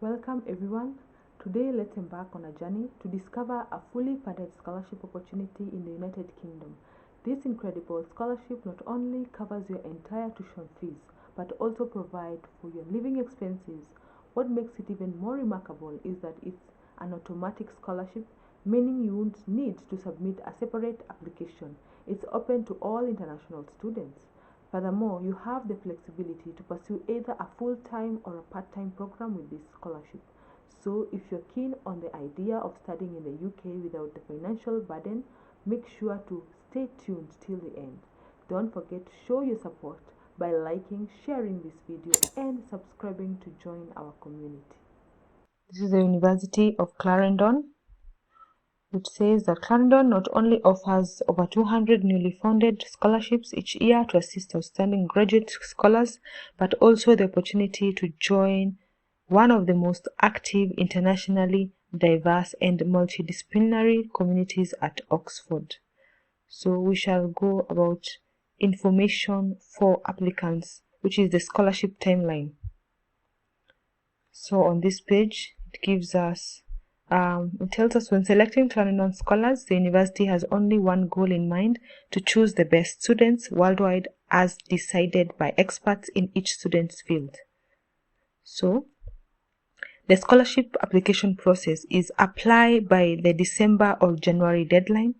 Welcome everyone. Today let's embark on a journey to discover a fully funded scholarship opportunity in the United Kingdom. This incredible scholarship not only covers your entire tuition fees but also provides for your living expenses. What makes it even more remarkable is that it's an automatic scholarship, meaning you won't need to submit a separate application. It's open to all international students. Furthermore, you have the flexibility to pursue either a full-time or a part-time program with this scholarship. So if you're keen on the idea of studying in the UK without the financial burden, make sure to stay tuned till the end. Don't forget to show your support by liking, sharing this video and subscribing to join our community. This is the University of Clarendon. It says that Clarendon not only offers over 200 newly funded scholarships each year to assist outstanding graduate scholars, but also the opportunity to join one of the most active, internationally diverse and multidisciplinary communities at Oxford. So we shall go about information for applicants, which is the scholarship timeline. So on this page, it gives us it tells us when selecting Clarendon scholars, the university has only one goal in mind: to choose the best students worldwide as decided by experts in each student's field. So, the scholarship application process is apply by the December or January deadline,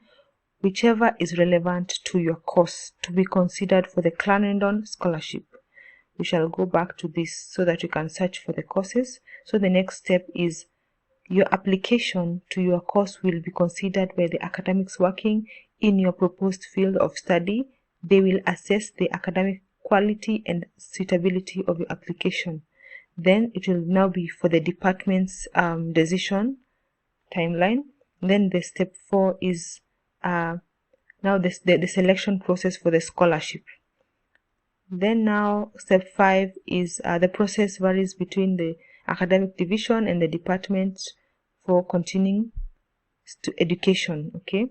whichever is relevant to your course to be considered for the Clarendon scholarship. We shall go back to this so that you can search for the courses. So the next step is your application to your course will be considered by the academics working in your proposed field of study. They will assess the academic quality and suitability of your application. Then it will now be for the department's decision timeline. Then the step 4 is now the selection process for the scholarship. Then now step 5 is the process varies between the academic division and the department for continuing education. Okay,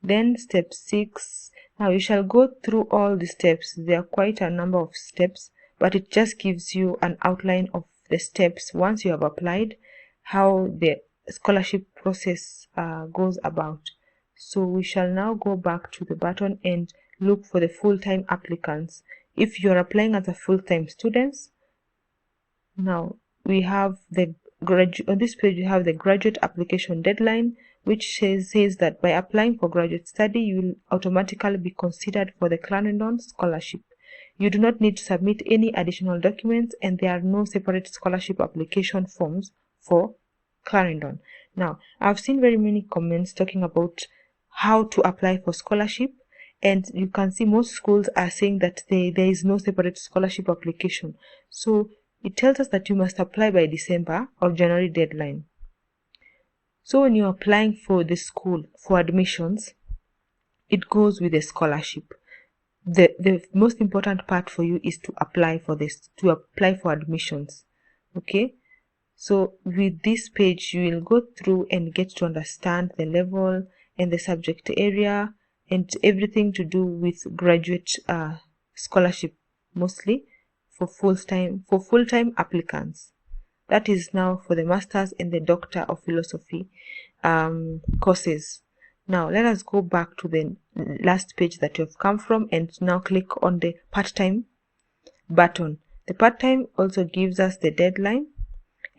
then step 6, now you shall go through all the steps. There are quite a number of steps, but it just gives you an outline of the steps once you have applied, how the scholarship process goes about. So we shall now go back to the button and look for the full-time applicants. If you're applying as a full-time student, now we have the on this page you have the graduate application deadline, which says that by applying for graduate study you will automatically be considered for the Clarendon scholarship. You do not need to submit any additional documents, and there are no separate scholarship application forms for Clarendon. Now, I've seen very many comments talking about how to apply for scholarship, and you can see most schools are saying that there is no separate scholarship application. So it tells us that you must apply by December or January deadline. So when you're applying for the school for admissions, it goes with a scholarship. The most important part for you is to apply for admissions. Okay, so with this page you will go through and get to understand the level and the subject area and everything to do with graduate scholarship, mostly for full-time applicants. That is now for the Masters and the Doctor of Philosophy courses. Now let us go back to the last page that you have come from and now click on the part-time button. The part-time also gives us the deadline,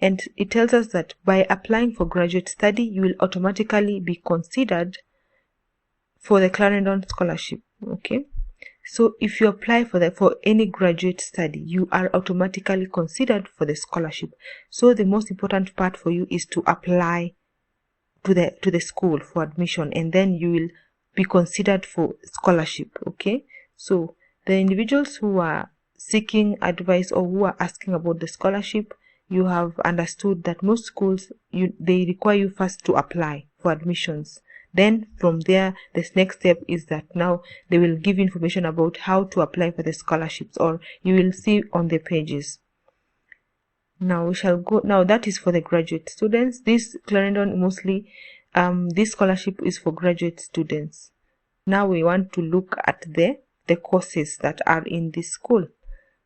and it tells us that by applying for graduate study you will automatically be considered for the Clarendon scholarship. Okay, so if you apply for any graduate study, you are automatically considered for the scholarship. So the most important part for you is to apply to the school for admission, and then you will be considered for scholarship. Okay, so the individuals who are seeking advice or who are asking about the scholarship, you have understood that most schools they require you first to apply for admissions. Then from there, this next step is that now they will give information about how to apply for the scholarships, or you will see on the pages. Now we shall go. Now that is for the graduate students. This Clarendon mostly, this scholarship is for graduate students. Now we want to look at the courses that are in this school.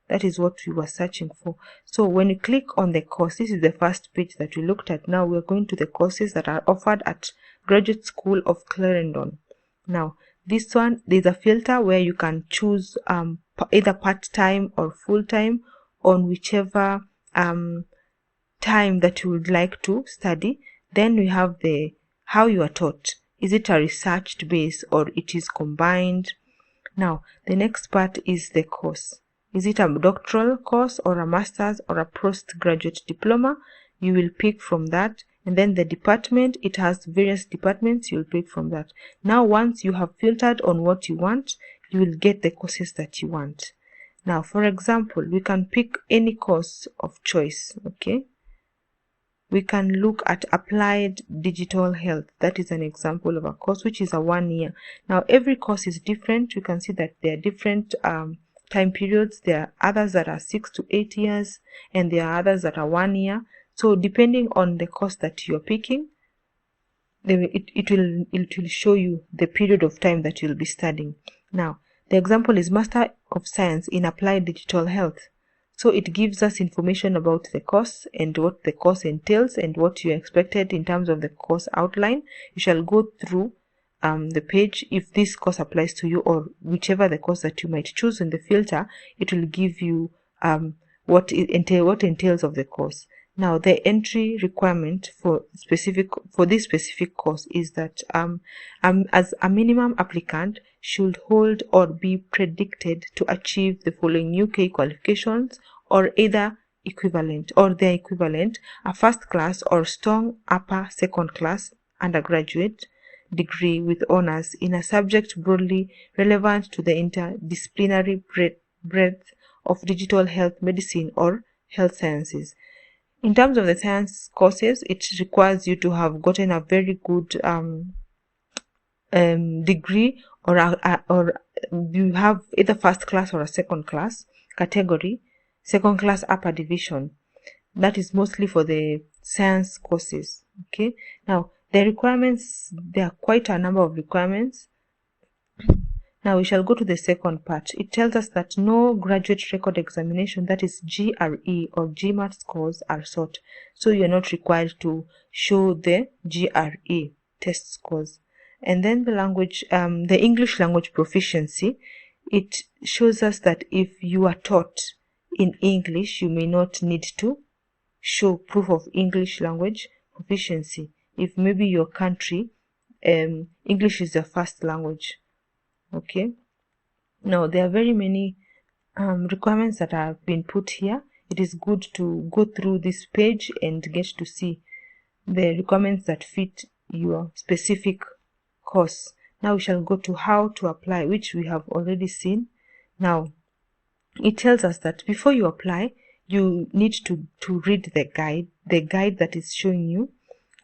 That is what we were searching for. So when you click on the course, this is the first page that we looked at. Now we're going to the courses that are offered at Graduate School of Clarendon. Now this one, there's a filter where you can choose either part-time or full-time on whichever time that you would like to study. Then we have the how you are taught. Is it a researched base or it is combined? Now the next part is the course. Is it a doctoral course or a master's or a postgraduate diploma? You will pick from that. And then the department, it has various departments, you'll pick from that. Now once you have filtered on what you want, you will get the courses that you want. Now for example, we can pick any course of choice. Okay, we can look at applied digital health. That is an example of a course which is a 1 year. Now every course is different. You can see that there are different time periods. There are others that are 6 to 8 years, and there are others that are 1 year. So depending on the course that you're picking, it will show you the period of time that you'll be studying. Now the example is Master of Science in Applied Digital Health. So it gives us information about the course and what the course entails and what you expected in terms of the course outline. You shall go through the page. If this course applies to you, or whichever the course that you might choose in the filter, it will give you what entails of the course. Now the entry requirement for this specific course is that as a minimum applicant should hold or be predicted to achieve the following UK qualifications or either equivalent or their equivalent: a first class or strong upper second class undergraduate degree with honors in a subject broadly relevant to the interdisciplinary breadth of digital health medicine or health sciences. In terms of the science courses, it requires you to have gotten a very good degree, or you have either first class or a second class category, second class upper division. That is mostly for the science courses. Okay, now the requirements, there are quite a number of requirements. Now we shall go to the second part. It tells us that no graduate record examination, that is GRE or GMAT scores, are sought. So you're not required to show the GRE test scores. And then the language, the English language proficiency, it shows us that if you are taught in English, you may not need to show proof of English language proficiency. If maybe your country, English is your first language. Okay, now there are very many requirements that have been put here. It is good to go through this page and get to see the requirements that fit your specific course. Now we shall go to how to apply, which we have already seen. Now it tells us that before you apply, you need to read the guide that is showing you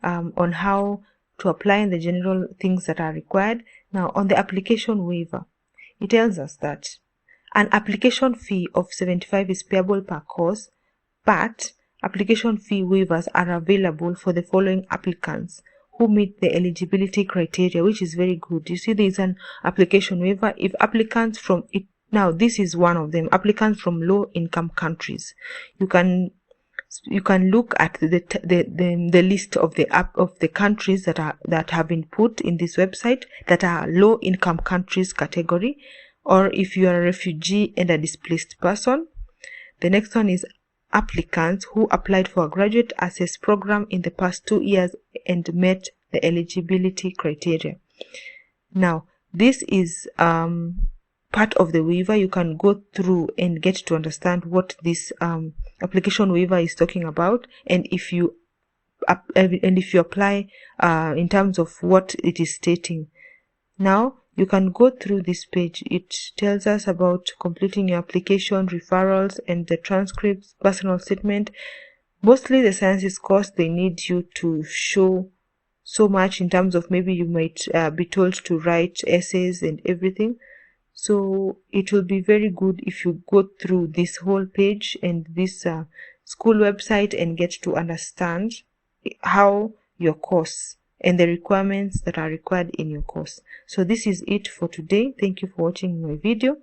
on how to apply and the general things that are required. Now on the application waiver, it tells us that an application fee of $75 is payable per course, but application fee waivers are available for the following applicants who meet the eligibility criteria, which is very good. You see, there is an application waiver if applicants from it. Now this is one of them: applicants from low income countries. You can look at the list of the countries that have been put in this website that are low income countries category, or if you are a refugee and a displaced person. The next one is applicants who applied for a graduate access program in the past 2 years and met the eligibility criteria. Now this is part of the waiver. You can go through and get to understand what this application waiver is talking about, and if you apply in terms of what it is stating. Now you can go through this page. It tells us about completing your application, referrals, and the transcripts, personal statement. Mostly the sciences course, they need you to show so much in terms of maybe you might be told to write essays and everything. So it will be very good if you go through this whole page and this school website and get to understand how your course and the requirements that are required in your course. So this is it for today. Thank you for watching my video.